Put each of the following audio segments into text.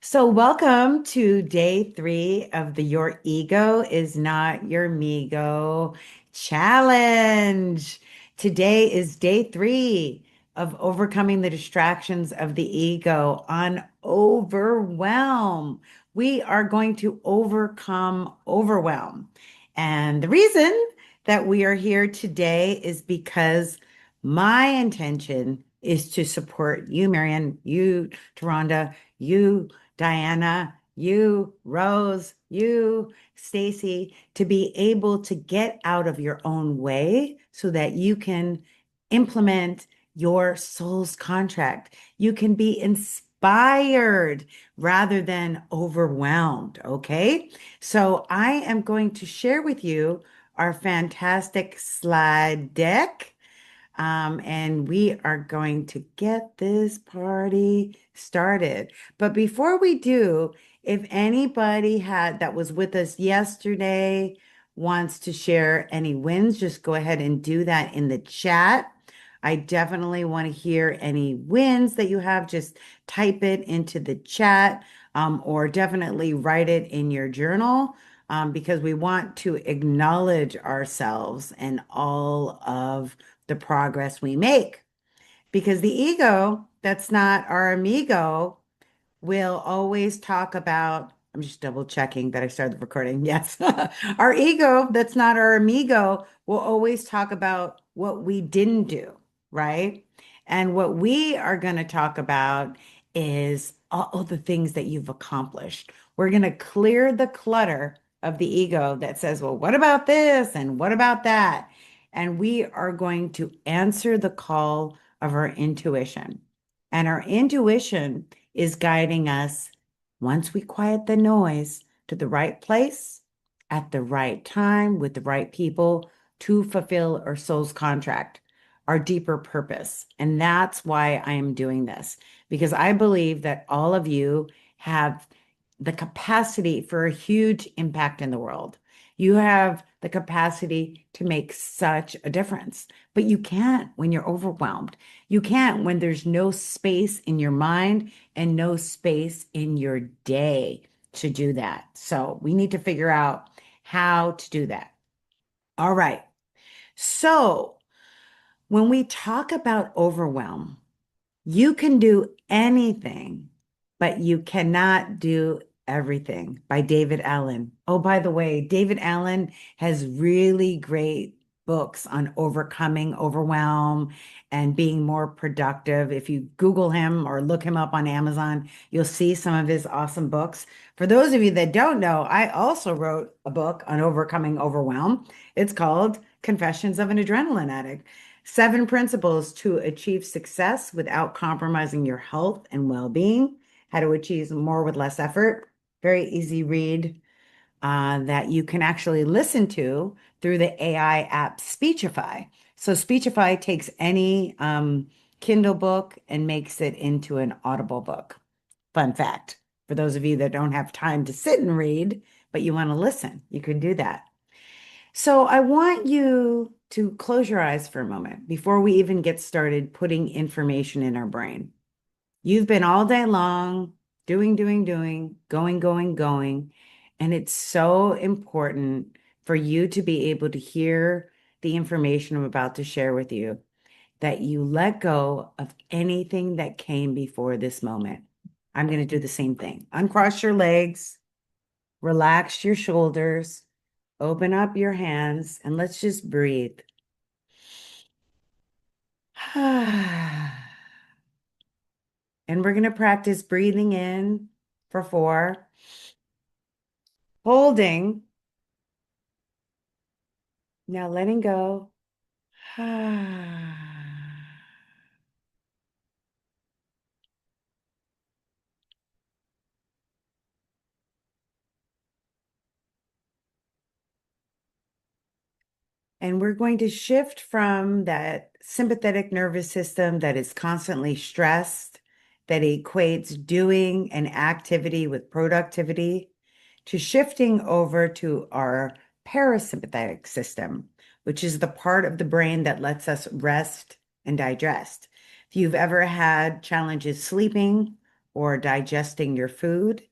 So, welcome to day three of the Your Ego is Not Your Migo challenge. Today is day three of overcoming the distractions of the ego on overwhelm. We are going to overcome overwhelm. And the reason that we are here today is because my intention is to support you, Marianne, you, Taronda, you, Diana, you, Rose, you, Stacy, to be able to get out of your own way so that you can implement your soul's contract. You can be inspired rather than overwhelmed. Okay. So I am going to share with you our fantastic slide deck. And we are going to get this party started. But before we do, if anybody had that was with us yesterday wants to share any wins, just go ahead and do that in the chat. I definitely want to hear any wins that you have. Just type it into the chat, or definitely write it in your journal, because we want to acknowledge ourselves and all of the progress we make. Because the ego, that's not our amigo, will always talk about, I'm just double checking that I started the recording. Yes. Our ego, that's not our amigo, will always talk about what we didn't do, right? And what we are going to talk about is all the things that you've accomplished. We're going to clear the clutter of the ego that says, well, what about this? And what about that? And we are going to answer the call of our intuition. And our intuition is guiding us, once we quiet the noise, to the right place at the right time with the right people to fulfill our soul's contract, our deeper purpose. And that's why I am doing this, because I believe that all of you have the capacity for a huge impact in the world. You have the capacity to make such a difference, but you can't when you're overwhelmed. You can't when there's no space in your mind and no space in your day to do that. So we need to figure out how to do that. All right. So when we talk about overwhelm, you can do anything, but you cannot do everything by David Allen. Oh, by the way, David Allen has really great books on overcoming overwhelm and being more productive. If you Google him or look him up on Amazon, you'll see some of his awesome books. For those of you that don't know, I also wrote a book on overcoming overwhelm. It's called Confessions of an Adrenaline Addict. Seven principles to achieve success without compromising your health and well-being. How to achieve more with less effort. Very easy read, that you can actually listen to through the AI app Speechify. So Speechify takes any Kindle book and makes it into an Audible book. Fun fact, for those of you that don't have time to sit and read, but you want to listen, you can do that. So I want you to close your eyes for a moment before we even get started putting information in our brain. You've been all day long doing, going. And it's so important for you to be able to hear the information I'm about to share with you, that you let go of anything that came before this moment. I'm going to do the same thing. Uncross your legs, relax your shoulders, open up your hands, and let's just breathe. And we're going to practice breathing in for 4, holding, now letting go. And we're going to shift from that sympathetic nervous system that is constantly stressed, that equates doing an activity with productivity, to shifting over to our parasympathetic system, which is the part of the brain that lets us rest and digest. If you've ever had challenges sleeping or digesting your food,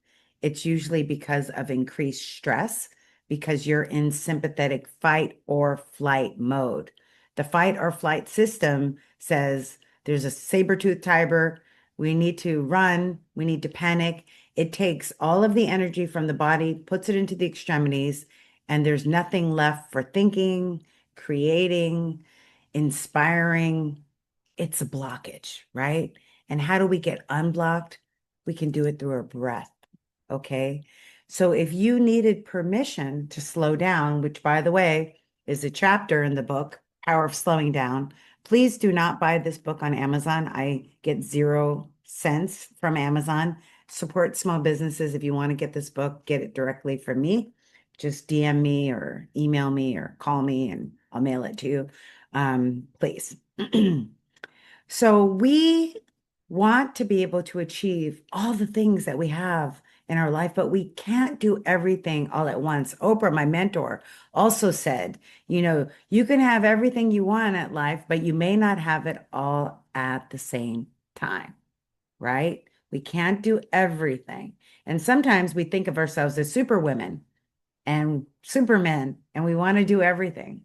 it's usually because of increased stress because you're in sympathetic fight or flight mode. The fight or flight system says there's a saber-toothed tiger. We need to run. We need to panic. It takes all of the energy from the body, puts it into the extremities, and there's nothing left for thinking, creating, inspiring. It's a blockage, right? And how do we get unblocked? We can do it through our breath. Okay. So if you needed permission to slow down, which by the way is a chapter in the book, Power of Slowing Down, please do not buy this book on Amazon. I get 0 cents from Amazon. Support small businesses. If you want to get this book, get it directly from me. Just DM me or email me or call me and I'll mail it to you. Please. So we want to be able to achieve all the things that we have in our life, but we can't do everything all at once. Oprah, my mentor, also said, you can have everything you want at life, but you may not have it all at the same time, right? We can't do everything. And sometimes we think of ourselves as superwomen and supermen, and we want to do everything.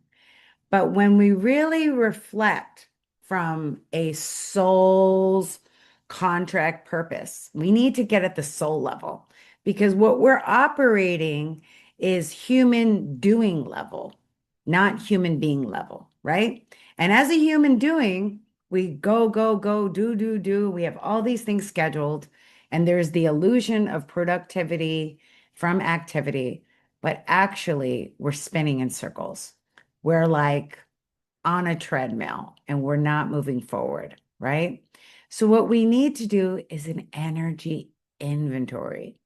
But when we really reflect from a soul's contract purpose, we need to get at the soul level because what we're operating is human doing level, not human being level, right? And as a human doing, we go, go, go, do, do, do. We have all these things scheduled, and there's the illusion of productivity from activity, but actually, we're spinning in circles. We're like on a treadmill and we're not moving forward, right? So, what we need to do is an energy inventory.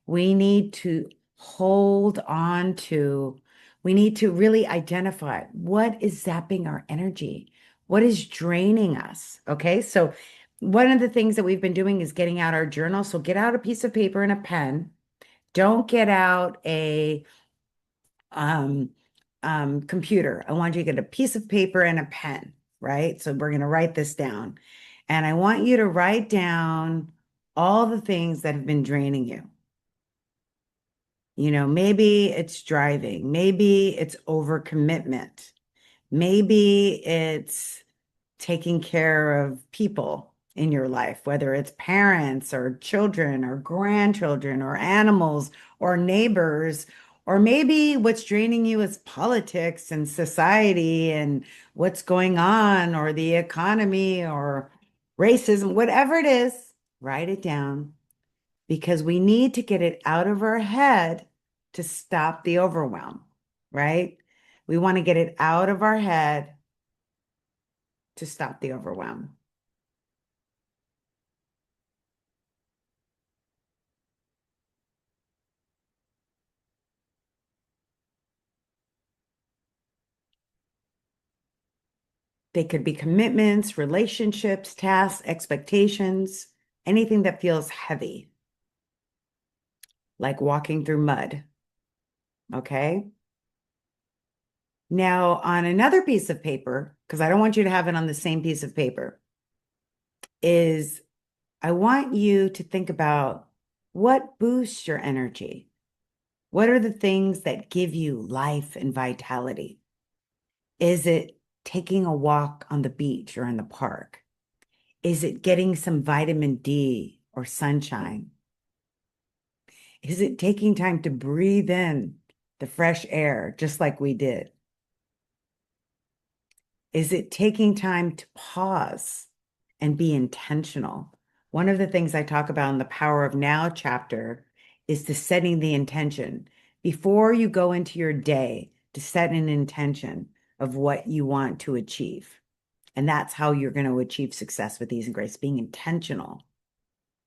We need to hold on to, we need to really identify what is zapping our energy, what is draining us. Okay. So, one of the things that we've been doing is getting out our journal. So, get out a piece of paper and a pen. Don't get out a um, computer. I want you to get a piece of paper and a pen, right? So we're going to write this down. And I want you to write down all the things that have been draining you. Maybe it's driving, maybe it's overcommitment, maybe it's taking care of people in your life, whether it's parents or children or grandchildren or animals or neighbors, or maybe what's draining you is politics and society and what's going on or the economy or racism, whatever it is, write it down because we need to get it out of our head to stop the overwhelm, right? We want to get it out of our head to stop the overwhelm. They could be commitments, relationships, tasks, expectations, anything that feels heavy, like walking through mud. Okay. Now, on another piece of paper, because I don't want you to have it on the same piece of paper, is I want you to think about what boosts your energy. What are the things that give you life and vitality? Is it taking a walk on the beach or in the park? Is it getting some vitamin D or sunshine? Is it taking time to breathe in the fresh air, just like we did? Is it taking time to pause and be intentional? One of the things I talk about in the Power of Now chapter is to setting the intention before you go into your day to set an intention of what you want to achieve. And that's how you're going to achieve success with ease and grace, being intentional,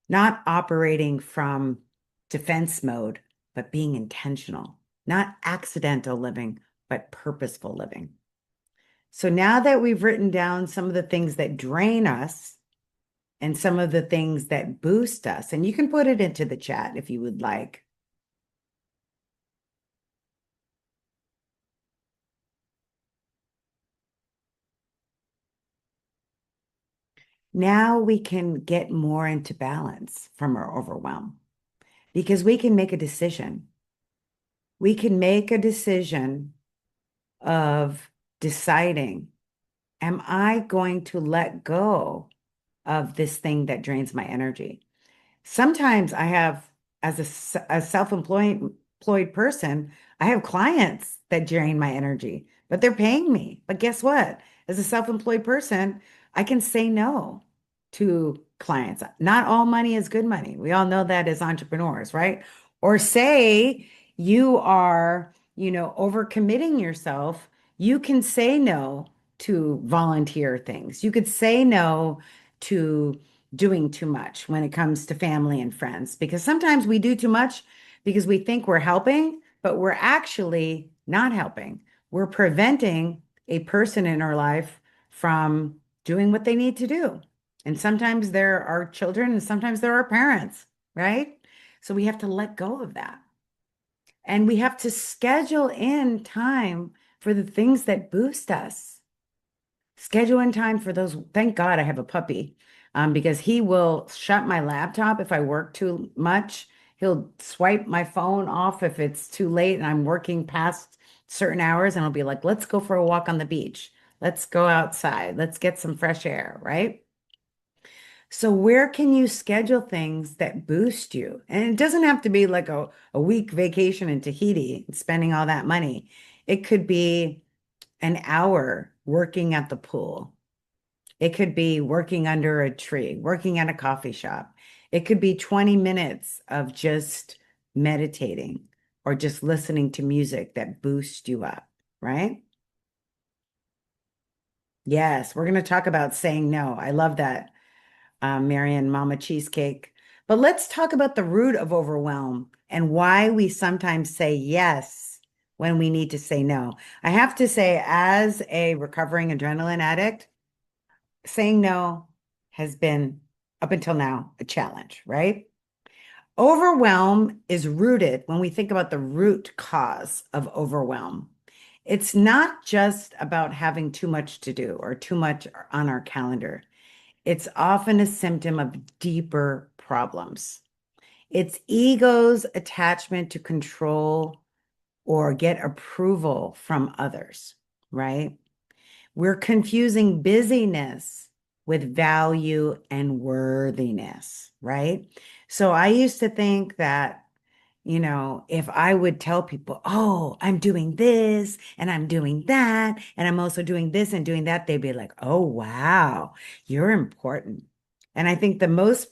not operating from defense mode, but being intentional, not accidental living, but purposeful living. So now that we've written down some of the things that drain us and some of the things that boost us, and you can put it into the chat if you would like. Now we can get more into balance from our overwhelm because we can make a decision. We can make a decision of deciding, am I going to let go of this thing that drains my energy? Sometimes I have, as a self-employed employed person, I have clients that drain my energy, but they're paying me. But guess what? As a self-employed person, I can say no to clients. Not all money is good money. We all know that as entrepreneurs, right? Or say you are, overcommitting yourself, you can say no to volunteer things. You could say no to doing too much when it comes to family and friends because sometimes we do too much because we think we're helping, but we're actually not helping. We're preventing a person in our life from doing what they need to do. And sometimes there are children and sometimes there are parents, right? So we have to let go of that. And we have to schedule in time for the things that boost us. Schedule in time for those. Thank God I have a puppy, because he will shut my laptop if I work too much. He'll swipe my phone off if it's too late and I'm working past certain hours, and I'll be like, let's go for a walk on the beach. Let's go outside. Let's get some fresh air, right? So where can you schedule things that boost you? And it doesn't have to be like a week vacation in Tahiti and spending all that money. It could be an hour working at the pool. It could be working under a tree, working at a coffee shop. It could be 20 minutes of just meditating or just listening to music that boosts you up, right? Yes, we're going to talk about saying no. I love that, Marion Mama Cheesecake. But let's talk about the root of overwhelm and why we sometimes say yes when we need to say no. I have to say, as a recovering adrenaline addict, saying no has been, up until now, a challenge, right? Overwhelm is rooted when we think about the root cause of overwhelm. It's not just about having too much to do or too much on our calendar. It's often a symptom of deeper problems. It's ego's attachment to control or get approval from others, right? We're confusing busyness with value and worthiness, right? So I used to think that, if I would tell people, oh, I'm doing this and I'm doing that, and I'm also doing this and doing that, they'd be like, oh, wow, you're important. And I think the most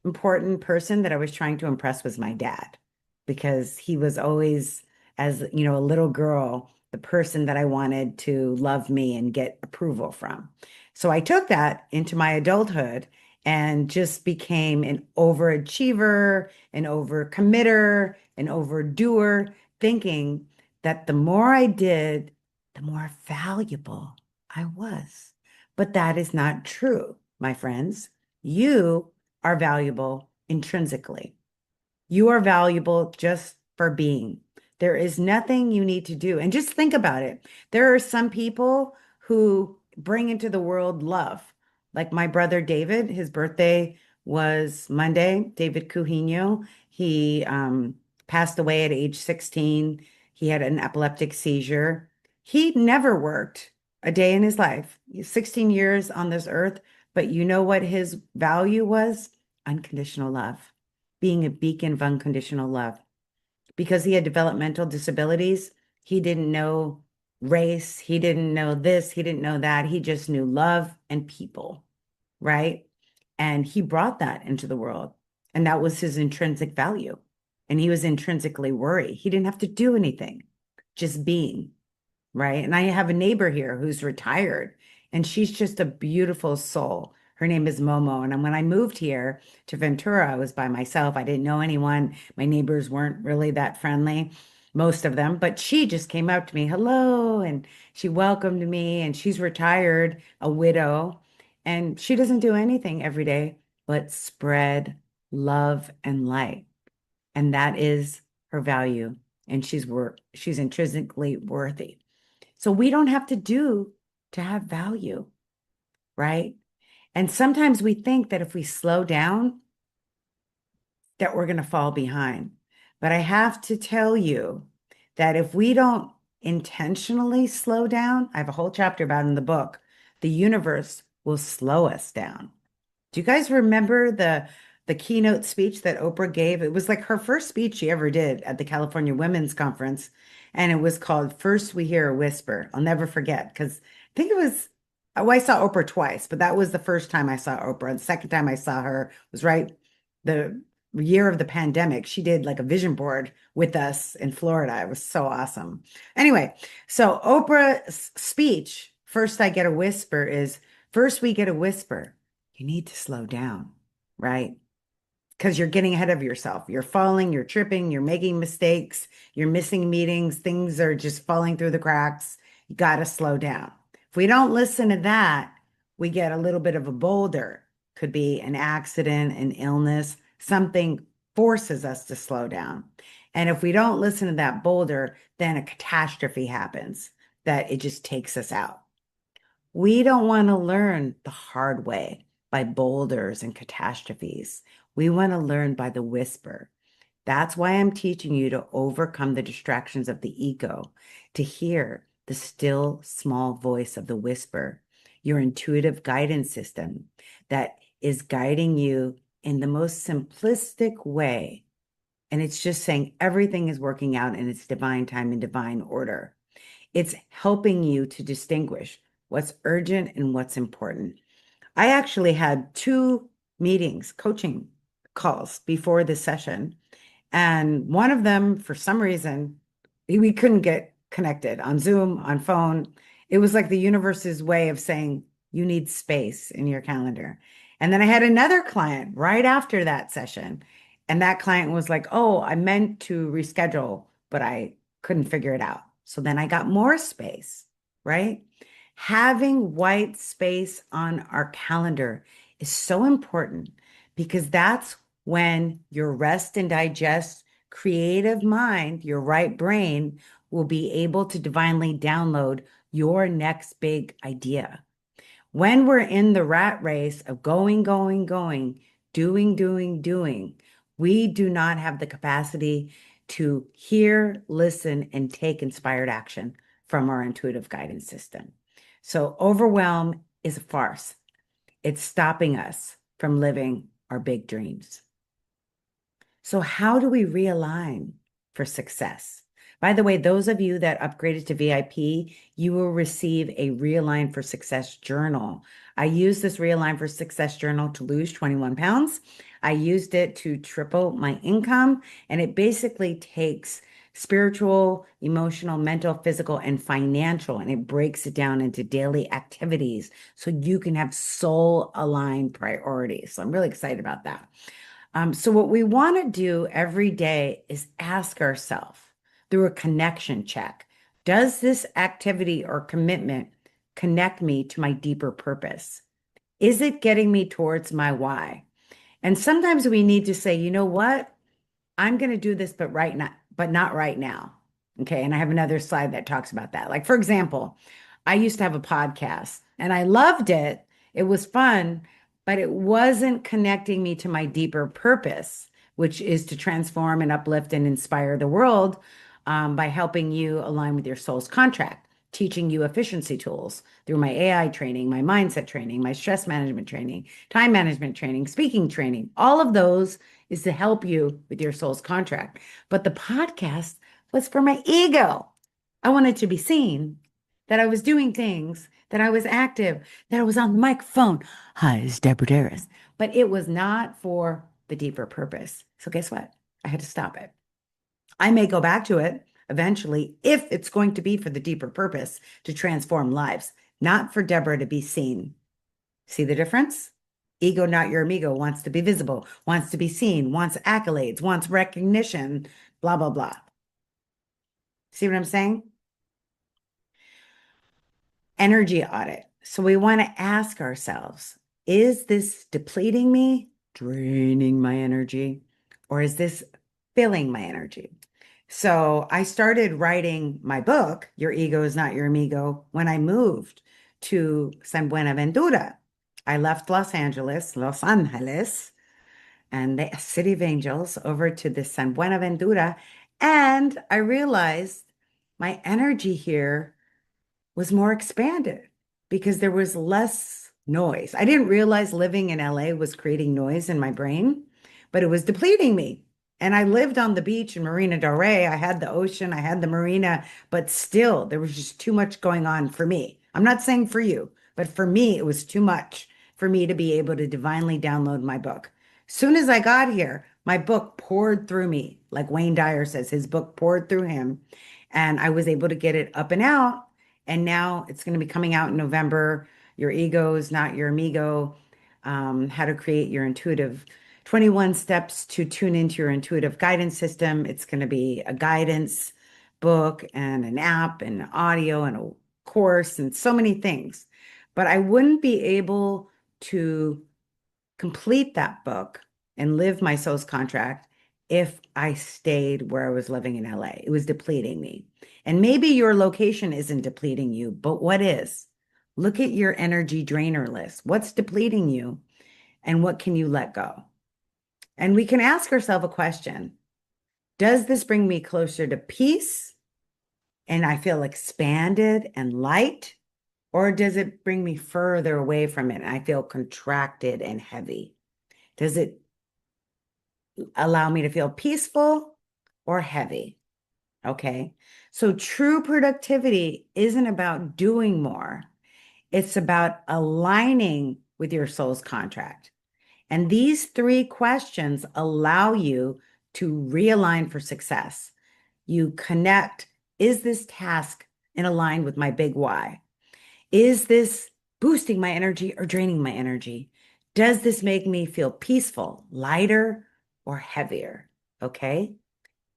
important person that I was trying to impress was my dad, because he was always, as a little girl, the person that I wanted to love me and get approval from. So I took that into my adulthood and just became an overachiever, an overcommitter, an overdoer, thinking that the more I did, the more valuable I was. But that is not true, my friends. You are valuable intrinsically. You are valuable just for being. There is nothing you need to do. And just think about it. There are some people who bring into the world love. Like my brother David, his birthday was Monday, David Cujino. He passed away at age 16. He had an epileptic seizure. He never worked a day in his life. He's 16 years on this earth, but you know what his value was? Unconditional love, being a beacon of unconditional love. Because he had developmental disabilities, he didn't know race, he didn't know this, he didn't know that. He just knew love and people, right? And he brought that into the world. And that was his intrinsic value. And he was intrinsically worried. He didn't have to do anything, just being, right? And I have a neighbor here who's retired, and she's just a beautiful soul. Her name is Momo. And when I moved here to Ventura, I was by myself. I didn't know anyone. My neighbors weren't really that friendly, most of them, but she just came up to me, hello, and she welcomed me. And she's retired, a widow, and she doesn't do anything every day but spread love and light. And that is her value. And she's intrinsically worthy. So we don't have to do to have value, right? And sometimes we think that if we slow down, that we're going to fall behind. But I have to tell you that if we don't intentionally slow down, I have a whole chapter about it in the book, the universe will slow us down. Do you guys remember the keynote speech that Oprah gave? It was like her first speech she ever did at the California Women's Conference, and it was called First We Hear a Whisper. I'll never forget because I think it was I saw Oprah twice, but that was the first time I saw Oprah. And the second time I saw her was right the year of the pandemic. She did like a vision board with us in Florida. It was so awesome. Anyway, so Oprah's speech, First I Get a Whisper, is first we get a whisper. You need to slow down, right? Because you're getting ahead of yourself. You're falling, you're tripping, you're making mistakes, you're missing meetings, things are just falling through the cracks. You got to slow down. If we don't listen to that, we get a little bit of a boulder. Could be an accident, an illness, something forces us to slow down. And if we don't listen to that boulder, then a catastrophe happens that it just takes us out. We don't want to learn the hard way by boulders and catastrophes. We want to learn by the whisper. That's why I'm teaching you to overcome the distractions of the ego, to hear the still small voice of the whisper, your intuitive guidance system that is guiding you in the most simplistic way. And it's just saying everything is working out in its divine time and divine order. It's helping you to distinguish what's urgent and what's important. I actually had two meetings, coaching calls before this session. And one of them, for some reason, we couldn't get connected on Zoom, on phone. It was like the universe's way of saying, you need space in your calendar. And then I had another client right after that session. And that client was like, oh, I meant to reschedule, but I couldn't figure it out. So then I got more space, right? Having white space on our calendar is so important because that's when your rest and digest creative mind, your right brain, will be able to divinely download your next big idea. When we're in the rat race of going, going, going, doing, doing, doing, we do not have the capacity to hear, listen, and take inspired action from our intuitive guidance system. So, overwhelm is a farce. It's stopping us from living our big dreams. So, how do we realign for success? By the way, those of you that upgraded to VIP, you will receive a Realign for Success journal. I used this Realign for Success journal to lose 21 pounds. I used it to triple my income, and it basically takes spiritual, emotional, mental, physical, and financial, and it breaks it down into daily activities so you can have soul aligned priorities. So I'm really excited about that. So what we want to do every day is ask ourselves through a connection check, does this activity or commitment connect me to my deeper purpose? Is it getting me towards my why? And sometimes we need to say, you know what? I'm going to do this, but not right now. Okay. And I have another slide that talks about that. Like, for example, I used to have a podcast and I loved it. It was fun, but it wasn't connecting me to my deeper purpose, which is to transform and uplift and inspire the world by helping you align with your soul's contract, teaching you efficiency tools through my AI training, my mindset training, my stress management training, time management training, speaking training. All of those is to help you with your soul's contract. But the podcast was for my ego. I wanted to be seen, that I was doing things, that I was active, that I was on the microphone. Hi, it's Deborah Darris. But it was not for the deeper purpose. So guess what? I had to stop it. I may go back to it eventually if it's going to be for the deeper purpose to transform lives, not for Deborah to be seen. See the difference? Ego, not your amigo, wants to be visible, wants to be seen, wants accolades, wants recognition, blah, blah, blah. See what I'm saying? Energy audit. So we want to ask ourselves, is this depleting me, draining my energy, or is this filling my energy? So I started writing my book, Your Ego is Not Your Amigo, when I moved to San Buenaventura. I left Los Angeles, and the city of angels over to the San Buenaventura. And I realized my energy here was more expanded because there was less noise. I didn't realize living in LA was creating noise in my brain, but it was depleting me. And I lived on the beach in Marina Del Rey. I had the ocean, I had the marina, but still there was just too much going on for me. I'm not saying for you, but for me, it was too much for me to be able to divinely download my book. Soon as I got here, my book poured through me, like Wayne Dyer says, his book poured through him. And I was able to get it up and out, and now it's going to be coming out in November. Your ego is not your amigo. How to create your intuitive 21 steps to tune into your intuitive guidance system. It's going to be a guidance book and an app and audio and a course and so many things. But I wouldn't be able to complete that book and live my soul's contract if I stayed where I was living in LA. It was depleting me. And maybe your location isn't depleting you, but what is? Look at your energy drainer list. What's depleting you and what can you let go? And we can ask ourselves a question. Does this bring me closer to peace and I feel expanded and light? Or does it bring me further away from it and I feel contracted and heavy? Does it allow me to feel peaceful or heavy? Okay. So true productivity isn't about doing more. It's about aligning with your soul's contract. And these three questions allow you to realign for success. You connect, is this task in align with my big why? Is this boosting my energy or draining my energy? Does this make me feel peaceful, lighter, or heavier? Okay.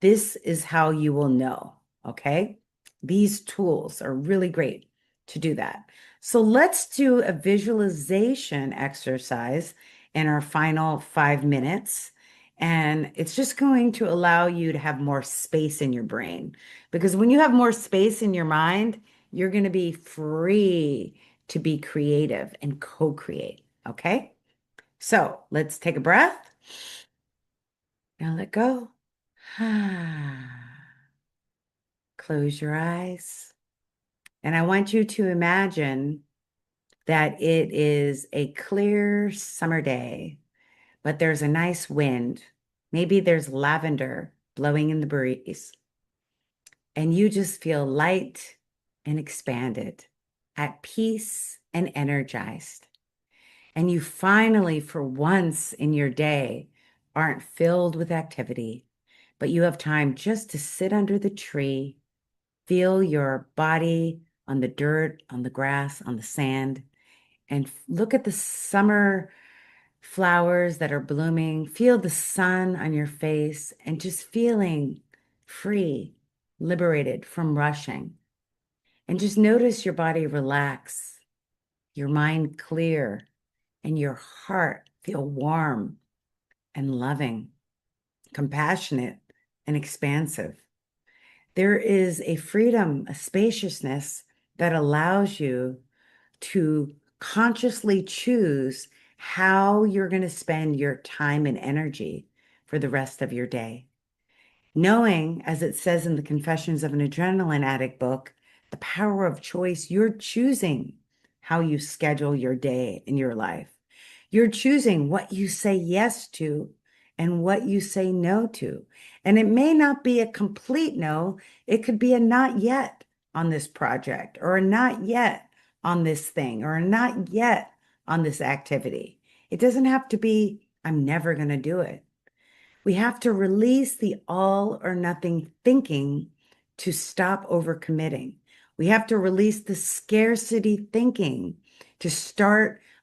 This is how you will know. Okay. These tools are really great to do that. So let's do a visualization exercise in our final 5 minutes. And it's just going to allow you to have more space in your brain. Because when you have more space in your mind, you're going to be free to be creative and co-create. Okay. So let's take a breath. Now let go. Close your eyes. And I want you to imagine that it is a clear summer day, but there's a nice wind. Maybe there's lavender blowing in the breeze. And you just feel light and expanded, at peace and energized. And you finally, for once in your day, aren't filled with activity, but you have time just to sit under the tree, feel your body on the dirt, on the grass, on the sand, and look at the summer flowers that are blooming. Feel the sun on your face and just feeling free, liberated from rushing. And just notice your body relax, your mind clear, and your heart feel warm and loving, compassionate and expansive. There is a freedom, a spaciousness that allows you to consciously choose how you're going to spend your time and energy for the rest of your day. Knowing, as it says in the Confessions of an Adrenaline Addict book, the power of choice, you're choosing how you schedule your day in your life. You're choosing what you say yes to and what you say no to. And it may not be a complete no, it could be a not yet on this project, or a not yet on this thing, or a not yet on this activity. It doesn't have to be, I'm never going to do it. We have to release the all or nothing thinking to stop overcommitting. We have to release the scarcity thinking to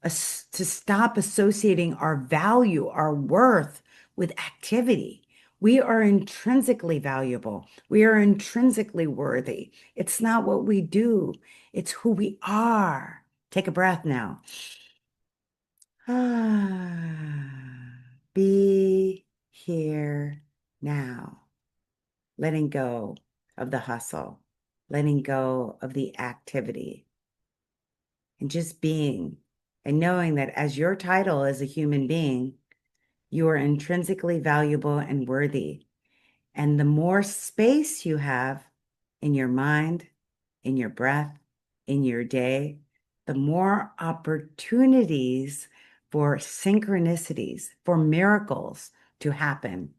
to stop associating our value, our worth with activity. We are intrinsically valuable. We are intrinsically worthy. It's not what we do, it's who we are. Take a breath now. Be here now, letting go of the hustle, letting go of the activity, and just being. and knowing that as your title as a human being, you are intrinsically valuable and worthy. And the more space you have in your mind, in your breath, in your day, the more opportunities for synchronicities, for miracles to happen,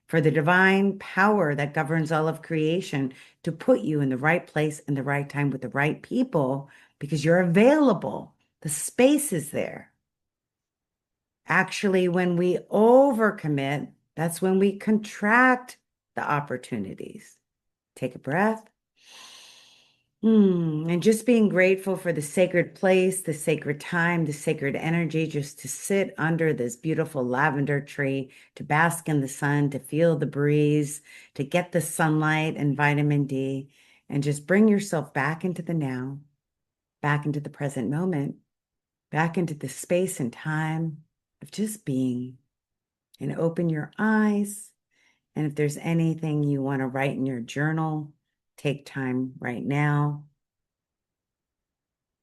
for the divine power that governs all of creation to put you in the right place in the right time with the right people because you're available. The space is there. Actually, when we overcommit, that's when we contract the opportunities. Take a breath. And just being grateful for the sacred place, the sacred time, the sacred energy, just to sit under this beautiful lavender tree, to bask in the sun, to feel the breeze, to get the sunlight and vitamin D, and just bring yourself back into the now, back into the present moment, back into the space and time of just being, and open your eyes. And if there's anything you want to write in your journal, take time right now.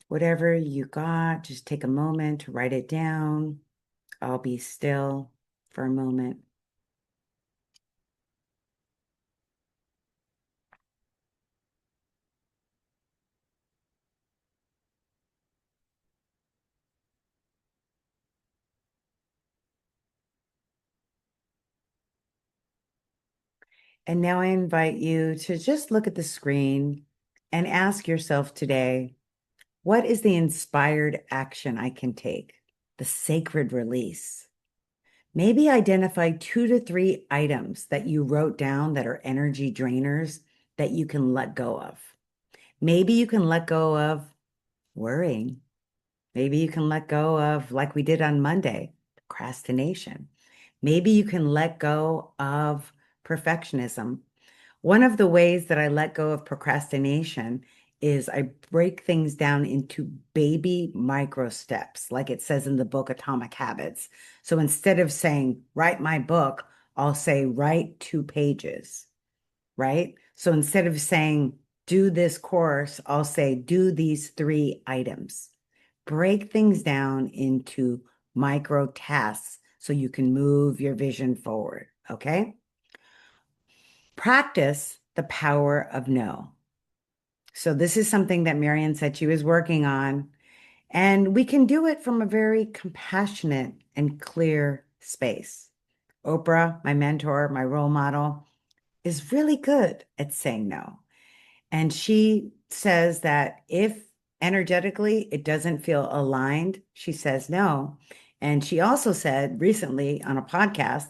Whatever you got, just take a moment to write it down. I'll be still for a moment. And now I invite you to just look at the screen and ask yourself today, what is the inspired action I can take? The sacred release. Maybe identify 2 to 3 items that you wrote down that are energy drainers that you can let go of. Maybe you can let go of worrying. Maybe you can let go of, like we did on Monday, procrastination. Maybe you can let go of perfectionism. One of the ways that I let go of procrastination is I break things down into baby micro steps, like it says in the book Atomic Habits. So instead of saying, write my book, I'll say, write 2 pages, right? So instead of saying, do this course, I'll say, do these 3 items. Break things down into micro tasks so you can move your vision forward, okay? Practice the power of no. So this is something that Marian said she was working on, and we can do it from a very compassionate and clear space. Oprah, my mentor, my role model, is really good at saying no. And she says that if energetically it doesn't feel aligned, she says no. And she also said recently on a podcast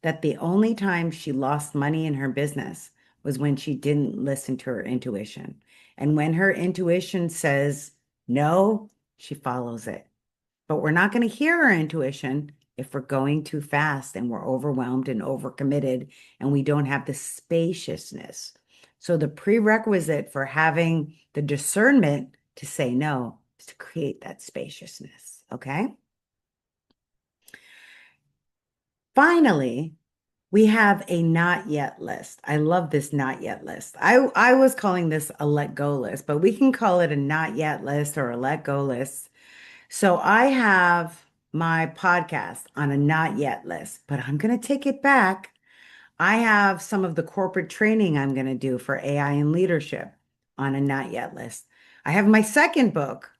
that the only time she lost money in her business was when she didn't listen to her intuition. And when her intuition says no, she follows it. But we're not going to hear our intuition if we're going too fast and we're overwhelmed and overcommitted and we don't have the spaciousness. So the prerequisite for having the discernment to say no is to create that spaciousness. Okay. Finally, we have a not yet list. I love this not yet list. I was calling this a let go list, but we can call it a not yet list or a let go list. So I have my podcast on a not yet list, but I'm going to take it back. I have some of the corporate training I'm going to do for AI and leadership on a not yet list. I have my second book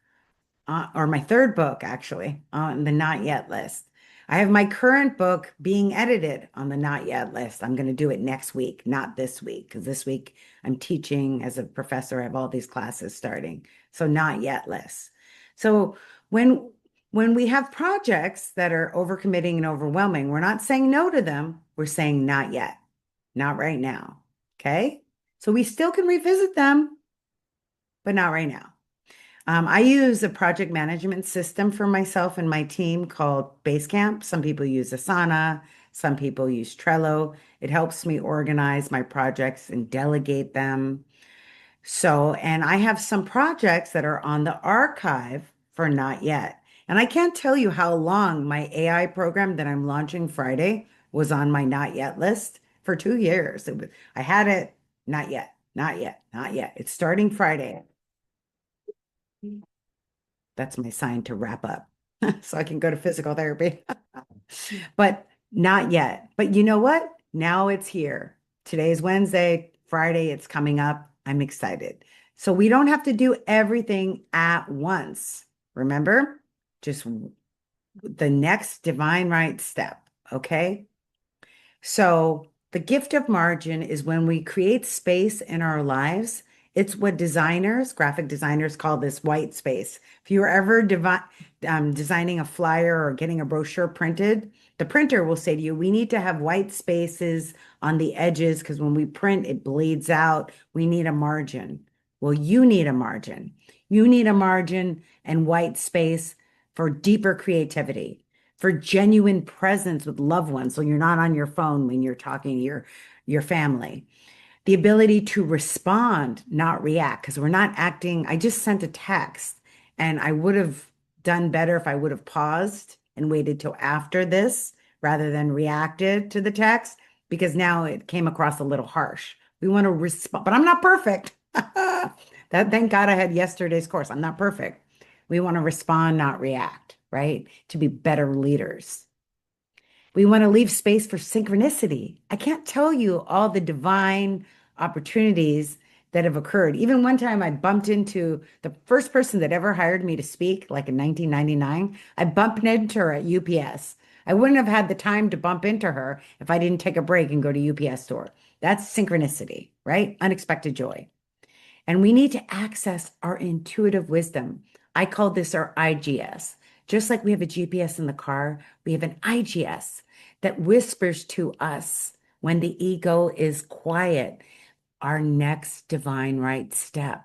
or my third book actually on the not yet list. I have my current book being edited on the not yet list. I'm going to do it next week, not this week, because this week I'm teaching as a professor. I have all these classes starting. So not yet list. So when when we have projects that are overcommitting and overwhelming, we're not saying no to them. We're saying not yet, not right now. Okay. So we still can revisit them, but not right now. I use a project management system for myself and my team called Basecamp. Some people use Asana, some people use Trello. It helps me organize my projects and delegate them. So, and I have some projects that are on the archive for not yet. And I can't tell you how long my AI program that I'm launching Friday was on my not yet list for 2 years. I had it, not yet, not yet, not yet. It's starting Friday. That's my sign to wrap up. so I can go to physical therapy. But not yet. But you know what? Now it's here. Today's Wednesday, Friday, it's coming up. I'm excited. So we don't have to do everything at once. Remember? Just the next divine right step. Okay. So, the gift of margin is when we create space in our lives. It's what designers, graphic designers call this white space. If you are ever designing a flyer or getting a brochure printed, the printer will say to you, we need to have white spaces on the edges because when we print, it bleeds out. We need a margin. Well, you need a margin. You need a margin and white space for deeper creativity, for genuine presence with loved ones. So you're not on your phone when you're talking to your family. The ability to respond, not react, because we're not acting. I just sent a text and I would have done better if I would have paused and waited till after this rather than reacted to the text because now it came across a little harsh. We want to respond, but I'm not perfect. That thank God I had yesterday's course. I'm not perfect. We want to respond, not react, right? To be better leaders. We want to leave space for synchronicity. I can't tell you all the divine opportunities that have occurred. Even one time I bumped into the first person that ever hired me to speak, like in 1999. I bumped into her at UPS. I wouldn't have had the time to bump into her if I didn't take a break and go to UPS store. That's synchronicity, right? Unexpected joy. And we need to access our intuitive wisdom. I call this our IGS. Just like we have a GPS in the car, we have an IGS that whispers to us when the ego is quiet, our next divine right step.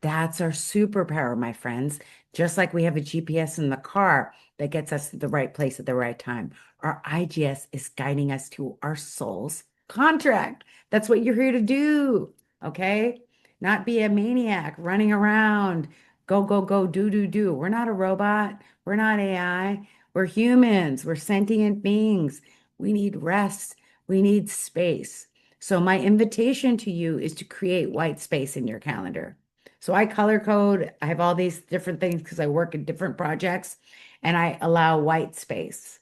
That's our superpower, my friends. Just like we have a GPS in the car that gets us to the right place at the right time, our IGS is guiding us to our soul's contract. That's what you're here to do. Okay. Not be a maniac running around, go, go, go, do, do, do. We're not a robot. We're not AI. We're humans. We're sentient beings. We need rest. We need space. So my invitation to you is to create white space in your calendar. So I color code. I have all these different things because I work in different projects and I allow white space.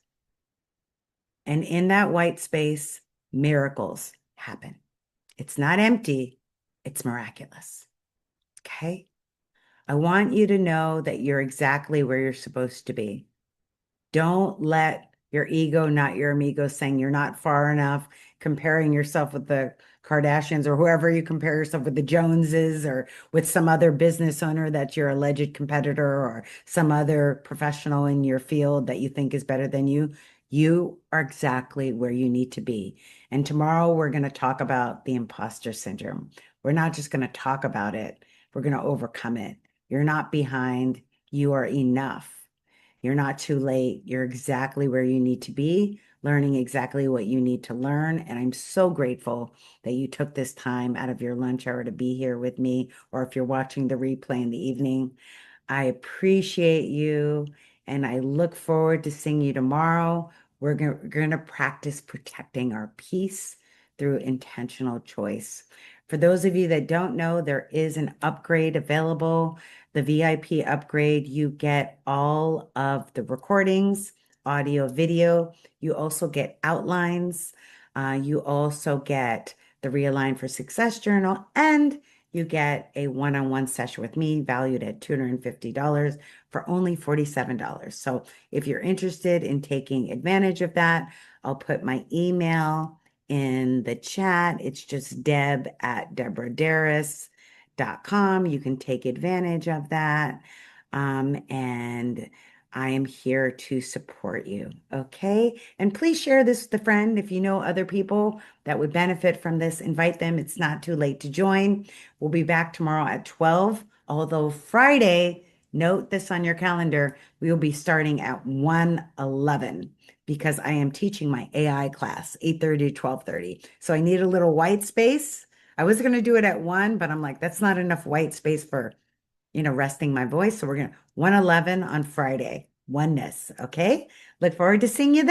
And in that white space, miracles happen. It's not empty, it's miraculous. Okay. I want you to know that you're exactly where you're supposed to be. Don't let your ego, not your amigo, saying you're not far enough, comparing yourself with the Kardashians or whoever you compare yourself with the Joneses or with some other business owner that's your alleged competitor or some other professional in your field that you think is better than you. You are exactly where you need to be. And tomorrow we're going to talk about the imposter syndrome. We're not just going to talk about it, we're going to overcome it. You're not behind, you are enough. You're not too late. You're exactly where you need to be, learning exactly what you need to learn. And I'm so grateful that you took this time out of your lunch hour to be here with me, or if you're watching the replay in the evening. I appreciate you and I look forward to seeing you tomorrow. We're going to practice protecting our peace through intentional choice. For those of you that don't know, there is an upgrade available. The VIP upgrade, you get all of the recordings, audio, video. You also get outlines. You also get the Realign for Success Journal, and you get a one-on-one session with me valued at $250 for only $47. So if you're interested in taking advantage of that, I'll put my email in the chat. It's just deb@deborahdarris.com. You can take advantage of that. And I am here to support you. Okay. And please share this with a friend. If you know other people that would benefit from this, invite them. It's not too late to join. We'll be back tomorrow at 12. Although Friday, note this on your calendar, we will be starting at 1:11 because I am teaching my AI class, 8:30 to 12:30. So I need a little white space. I was going to do it at 1, but I'm like, that's not enough white space for, resting my voice. So we're going to 1:11 on Friday. Oneness. Okay. Look forward to seeing you then.